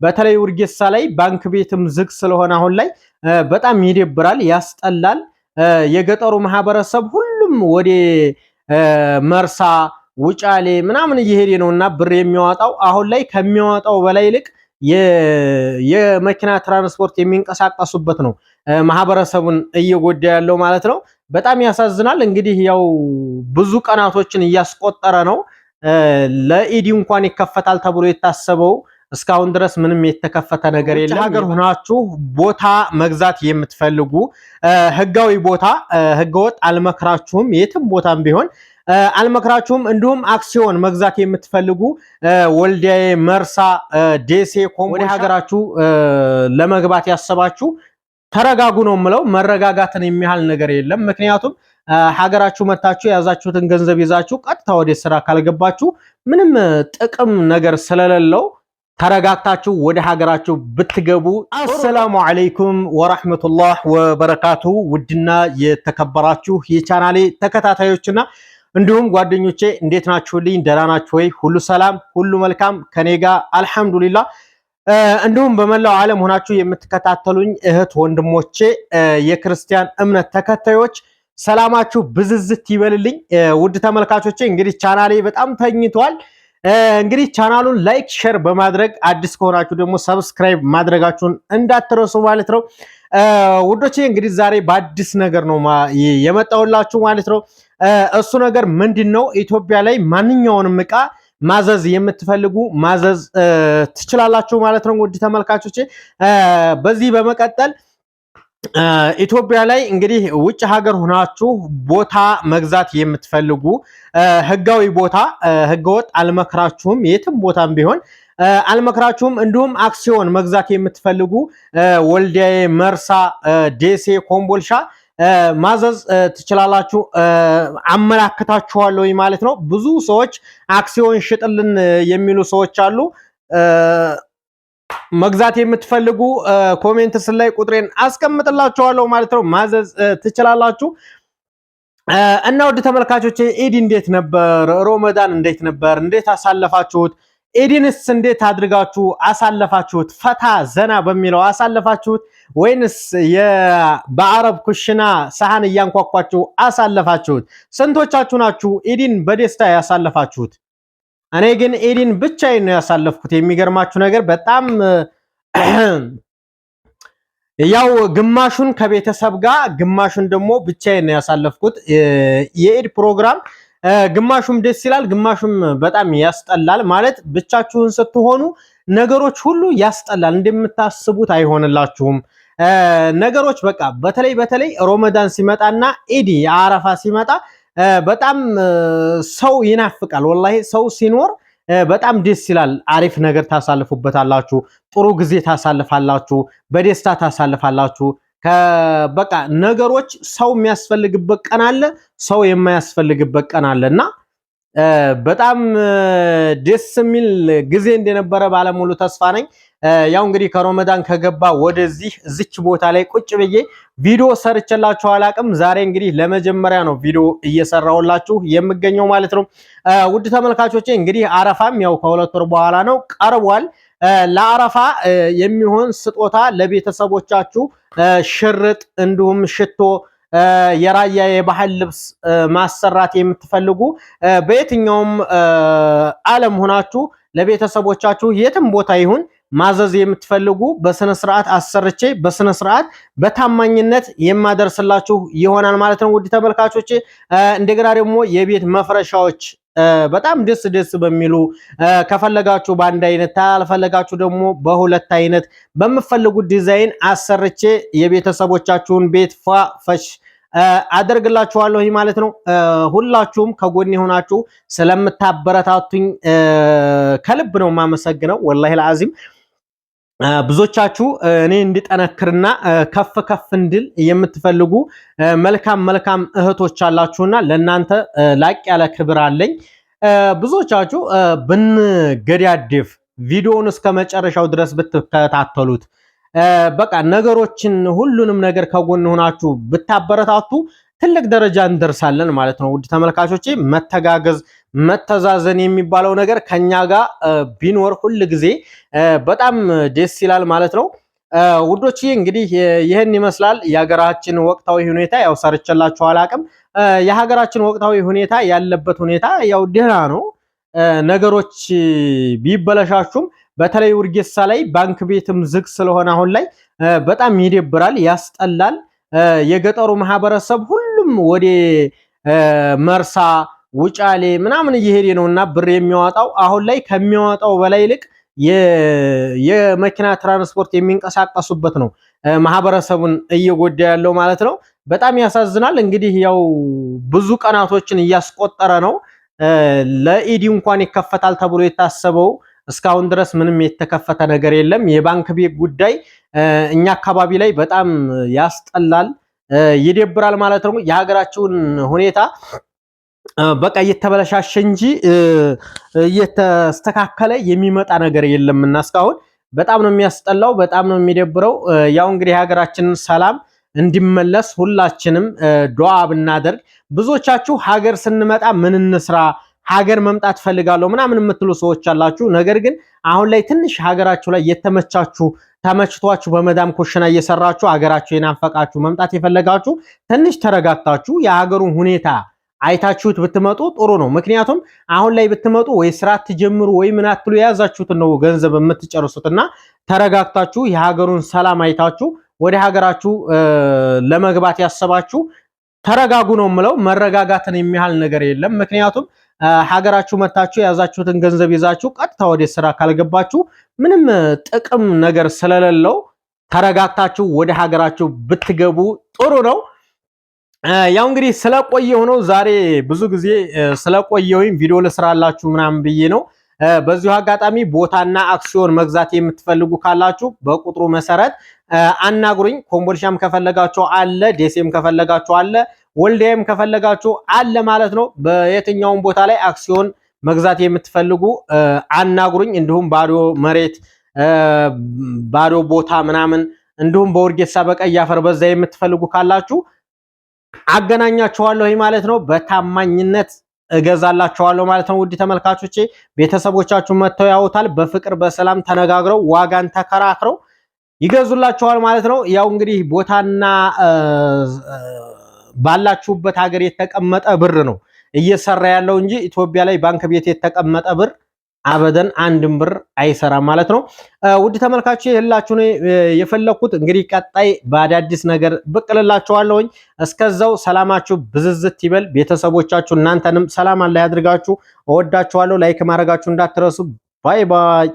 በተለይ ውርጌሳ ላይ ባንክ ቤትም ዝግ ስለሆነ አሁን ላይ በጣም ይደብራል፣ ያስጠላል። የገጠሩ ማህበረሰብ ሁሉም ወደ መርሳ ውጫሌ ምናምን እየሄደ ነውና ብር የሚያወጣው አሁን ላይ ከሚያወጣው በላይ ይልቅ የመኪና ትራንስፖርት የሚንቀሳቀሱበት ነው ማህበረሰቡን እየጎዳ ያለው ማለት ነው። በጣም ያሳዝናል። እንግዲህ ያው ብዙ ቀናቶችን እያስቆጠረ ነው። ለኢዲ እንኳን ይከፈታል ተብሎ የታሰበው እስካሁን ድረስ ምንም የተከፈተ ነገር የለም። ሀገር ሆናችሁ ቦታ መግዛት የምትፈልጉ ህጋዊ ቦታ ህገወጥ አልመክራችሁም። የትም ቦታም ቢሆን አልመክራችሁም። እንዲሁም አክሲዮን መግዛት የምትፈልጉ ወልዲያዬ፣ መርሳ፣ ደሴ፣ ኮምቦልቻ ወደ ሀገራችሁ ለመግባት ያሰባችሁ ተረጋጉ ነው የምለው። መረጋጋትን የሚያህል ነገር የለም። ምክንያቱም ሀገራችሁ መታችሁ የያዛችሁትን ገንዘብ ይዛችሁ ቀጥታ ወደ ስራ ካልገባችሁ ምንም ጥቅም ነገር ስለሌለው ተረጋግታችሁ ወደ ሀገራችሁ ብትገቡ። አሰላሙ አለይኩም ወራህመቱላህ ወበረካቱ። ውድና የተከበራችሁ የቻናሌ ተከታታዮችና እንዲሁም ጓደኞቼ እንዴት ናችሁልኝ? ደህና ናችሁ ወይ? ሁሉ ሰላም፣ ሁሉ መልካም ከኔ ጋር አልሐምዱሊላህ። እንዲሁም በመላው ዓለም ሆናችሁ የምትከታተሉኝ እህት ወንድሞቼ የክርስቲያን እምነት ተከታዮች ሰላማችሁ ብዝዝት ይበልልኝ። ውድ ተመልካቾቼ እንግዲህ ቻናሌ በጣም ተኝቷል። እንግዲህ ቻናሉን ላይክ ሼር በማድረግ አዲስ ከሆናችሁ ደግሞ ሰብስክራይብ ማድረጋችሁን እንዳትረሱ ማለት ነው። ውዶቼ እንግዲህ ዛሬ በአዲስ ነገር ነው የመጣሁላችሁ ማለት ነው። እሱ ነገር ምንድነው? ኢትዮጵያ ላይ ማንኛውንም ዕቃ ማዘዝ የምትፈልጉ ማዘዝ ትችላላችሁ ማለት ነው። ውድ ተመልካቾቼ በዚህ በመቀጠል ኢትዮጵያ ላይ እንግዲህ ውጭ ሀገር ሆናችሁ ቦታ መግዛት የምትፈልጉ ህጋዊ ቦታ ህገወጥ አልመክራችሁም። የትም ቦታም ቢሆን አልመክራችሁም። እንዲሁም አክሲዮን መግዛት የምትፈልጉ ወልዲያዬ፣ መርሳ፣ ደሴ፣ ኮምቦልቻ ማዘዝ ትችላላችሁ። አመላክታችኋለሁ ማለት ነው። ብዙ ሰዎች አክሲዮን ሽጥልን የሚሉ ሰዎች አሉ። መግዛት የምትፈልጉ ኮሜንት ስር ላይ ቁጥሬን አስቀምጥላችኋለሁ ማለት ነው። ማዘዝ ትችላላችሁ። እና ውድ ተመልካቾቼ ኢድ እንዴት ነበር? ሮመዳን እንዴት ነበር? እንዴት አሳለፋችሁት? ኢድንስ እንዴት አድርጋችሁ አሳለፋችሁት? ፈታ ዘና በሚለው አሳለፋችሁት ወይንስ በአረብ ኩሽና ሳህን እያንኳኳችሁ አሳለፋችሁት? ስንቶቻችሁ ናችሁ ኢድን በደስታ ያሳለፋችሁት? እኔ ግን ኢድን ብቻዬን ነው ያሳለፍኩት። የሚገርማችሁ ነገር በጣም ያው ግማሹን ከቤተሰብ ጋር ግማሹን ደግሞ ብቻዬን ነው ያሳለፍኩት። የኢድ ፕሮግራም ግማሹም ደስ ይላል፣ ግማሹም በጣም ያስጠላል። ማለት ብቻችሁን ስትሆኑ ነገሮች ሁሉ ያስጠላል፣ እንደምታስቡት አይሆንላችሁም ነገሮች። በቃ በተለይ ሮመዳን ሲመጣና ኢድ የአረፋ ሲመጣ በጣም ሰው ይናፍቃል። ወላሂ ሰው ሲኖር በጣም ደስ ይላል። አሪፍ ነገር ታሳልፉበታላችሁ፣ ጥሩ ጊዜ ታሳልፋላችሁ፣ በደስታ ታሳልፋላችሁ። በቃ ነገሮች ሰው የሚያስፈልግበት ቀን አለ፣ ሰው የማያስፈልግበት ቀን አለና በጣም ደስ የሚል ጊዜ እንደነበረ ባለሙሉ ተስፋ ነኝ። ያው እንግዲህ ከሮመዳን ከገባ ወደዚህ እዚች ቦታ ላይ ቁጭ ብዬ ቪዲዮ ሰርቼላችሁ አላቅም። ዛሬ እንግዲህ ለመጀመሪያ ነው ቪዲዮ እየሰራሁላችሁ የምገኘው ማለት ነው። ውድ ተመልካቾቼ እንግዲህ አረፋም ያው ከሁለት ወር በኋላ ነው ቀርቧል። ለአረፋ የሚሆን ስጦታ ለቤተሰቦቻችሁ ሽርጥ እንዲሁም ሽቶ የራያ የባህል ልብስ ማሰራት የምትፈልጉ በየትኛውም ዓለም ሆናችሁ ለቤተሰቦቻችሁ የትም ቦታ ይሁን ማዘዝ የምትፈልጉ በስነ ስርዓት አሰርቼ በስነ ስርዓት በታማኝነት የማደርስላችሁ ይሆናል ማለት ነው። ውድ ተመልካቾቼ እንደገና ደግሞ የቤት መፍረሻዎች በጣም ደስ በሚሉ ከፈለጋችሁ በአንድ አይነት ታልፈለጋችሁ ደግሞ በሁለት አይነት በመፈልጉት ዲዛይን አሰርቼ የቤተሰቦቻችሁን ቤት ፈሽ አደርግላችኋለሁ ማለት ነው። ሁላችሁም ከጎኔ ሆናችሁ ስለምታበረታቱኝ ከልብ ነው የማመሰግነው። ወላሂ ለአዚም ብዙዎቻችሁ እኔ እንድጠነክርና ከፍ እንድል የምትፈልጉ መልካም እህቶች አላችሁና ለእናንተ ላቅ ያለ ክብር አለኝ። ብዙዎቻችሁ ብንገዳደፍ ቪዲዮውን እስከ መጨረሻው ድረስ ብትከታተሉት በቃ ነገሮችን ሁሉንም ነገር ከጎን ሆናችሁ ብታበረታቱ ትልቅ ደረጃ እንደርሳለን ማለት ነው። ውድ ተመልካቾቼ መተጋገዝ መተዛዘን የሚባለው ነገር ከኛ ጋር ቢኖር ሁል ጊዜ በጣም ደስ ይላል ማለት ነው። ውዶች እንግዲህ ይህን ይመስላል የሀገራችን ወቅታዊ ሁኔታ። ያው ሰርቼላችሁ አላቅም። የሀገራችን ወቅታዊ ሁኔታ ያለበት ሁኔታ ያው ደህና ነው። ነገሮች ቢበለሻሹም በተለይ ውርጌሳ ላይ ባንክ ቤትም ዝግ ስለሆነ አሁን ላይ በጣም ይደብራል፣ ያስጠላል። የገጠሩ ማህበረሰብ ሁሉም ወደ መርሳ ውጫሌ ምናምን እየሄደ ነውና ብር የሚያወጣው አሁን ላይ ከሚያወጣው በላይ ይልቅ የመኪና ትራንስፖርት የሚንቀሳቀሱበት ነው ማህበረሰቡን እየጎዳ ያለው ማለት ነው። በጣም ያሳዝናል። እንግዲህ ያው ብዙ ቀናቶችን እያስቆጠረ ነው። ለኢዲ እንኳን ይከፈታል ተብሎ የታሰበው እስካሁን ድረስ ምንም የተከፈተ ነገር የለም። የባንክ ቤት ጉዳይ እኛ አካባቢ ላይ በጣም ያስጠላል፣ ይደብራል ማለት ነው። የሀገራችውን ሁኔታ በቃ እየተበለሻሸ እንጂ እየተስተካከለ የሚመጣ ነገር የለምና እስካሁን በጣም ነው የሚያስጠላው፣ በጣም ነው የሚደብረው። ያው እንግዲህ የሀገራችንን ሰላም እንዲመለስ ሁላችንም ዱዓ ብናደርግ። ብዙዎቻችሁ ሀገር ስንመጣ ምን እንስራ ሀገር መምጣት ፈልጋለሁ ምናምን የምትሉ ሰዎች አላችሁ። ነገር ግን አሁን ላይ ትንሽ ሀገራችሁ ላይ የተመቻችሁ ተመችቷችሁ በመዳም ኩሽና እየሰራችሁ ሀገራችሁ የናፈቃችሁ መምጣት የፈለጋችሁ ትንሽ ተረጋግታችሁ የሀገሩን ሁኔታ አይታችሁት ብትመጡ ጥሩ ነው። ምክንያቱም አሁን ላይ ብትመጡ ወይ ስራ ትጀምሩ ወይ ምን አትሉ የያዛችሁት ነው ገንዘብ የምትጨርሱትና ተረጋግታችሁ የሀገሩን ሰላም አይታችሁ ወደ ሀገራችሁ ለመግባት ያሰባችሁ ተረጋጉ ነው የምለው። መረጋጋትን የሚያህል ነገር የለም። ምክንያቱም ሀገራችሁ መታችሁ የያዛችሁትን ገንዘብ ይዛችሁ ቀጥታ ወደ ስራ ካልገባችሁ ምንም ጥቅም ነገር ስለሌለው ተረጋግታችሁ ወደ ሀገራችሁ ብትገቡ ጥሩ ነው። ያው እንግዲህ ስለቆየው ነው ዛሬ ብዙ ጊዜ ስለቆየውኝ ቪዲዮ ልስራላችሁ ምናምን ብዬ ነው። በዚሁ አጋጣሚ ቦታና አክሲዮን መግዛት የምትፈልጉ ካላችሁ በቁጥሩ መሰረት አናግሩኝ። ኮምቦልሻም ከፈለጋችሁ አለ፣ ደሴም ከፈለጋችሁ አለ፣ ወልዲያም ከፈለጋችሁ አለ ማለት ነው። በየትኛውም ቦታ ላይ አክሲዮን መግዛት የምትፈልጉ አናግሩኝ። እንዲሁም ባዶ መሬት ባዶ ቦታ ምናምን እንዲሁም በውርጌሳ በቀይ አፈር በዛ የምትፈልጉ ካላችሁ አገናኛችኋለሁ ማለት ነው። በታማኝነት እገዛላችኋለሁ ማለት ነው። ውድ ተመልካቾቼ ቤተሰቦቻችሁ መተው ያውታል። በፍቅር በሰላም ተነጋግረው ዋጋን ተከራክረው ይገዙላችኋል ማለት ነው። ያው እንግዲህ ቦታና ባላችሁበት ሀገር የተቀመጠ ብር ነው እየሰራ ያለው እንጂ ኢትዮጵያ ላይ ባንክ ቤት የተቀመጠ ብር አበደን አንድም ብር አይሰራም ማለት ነው። ውድ ተመልካቾች ይላችሁ ነው የፈለኩት። እንግዲህ ቀጣይ በአዳዲስ ነገር ብቅልላችኋለሁኝ። እስከዛው ሰላማችሁ ብዝዝት ይበል። ቤተሰቦቻችሁ እናንተንም ሰላም አላህ ያድርጋችሁ። እወዳችኋለሁ። ላይክ ማድረጋችሁ እንዳትረሱ። ባይ ባይ።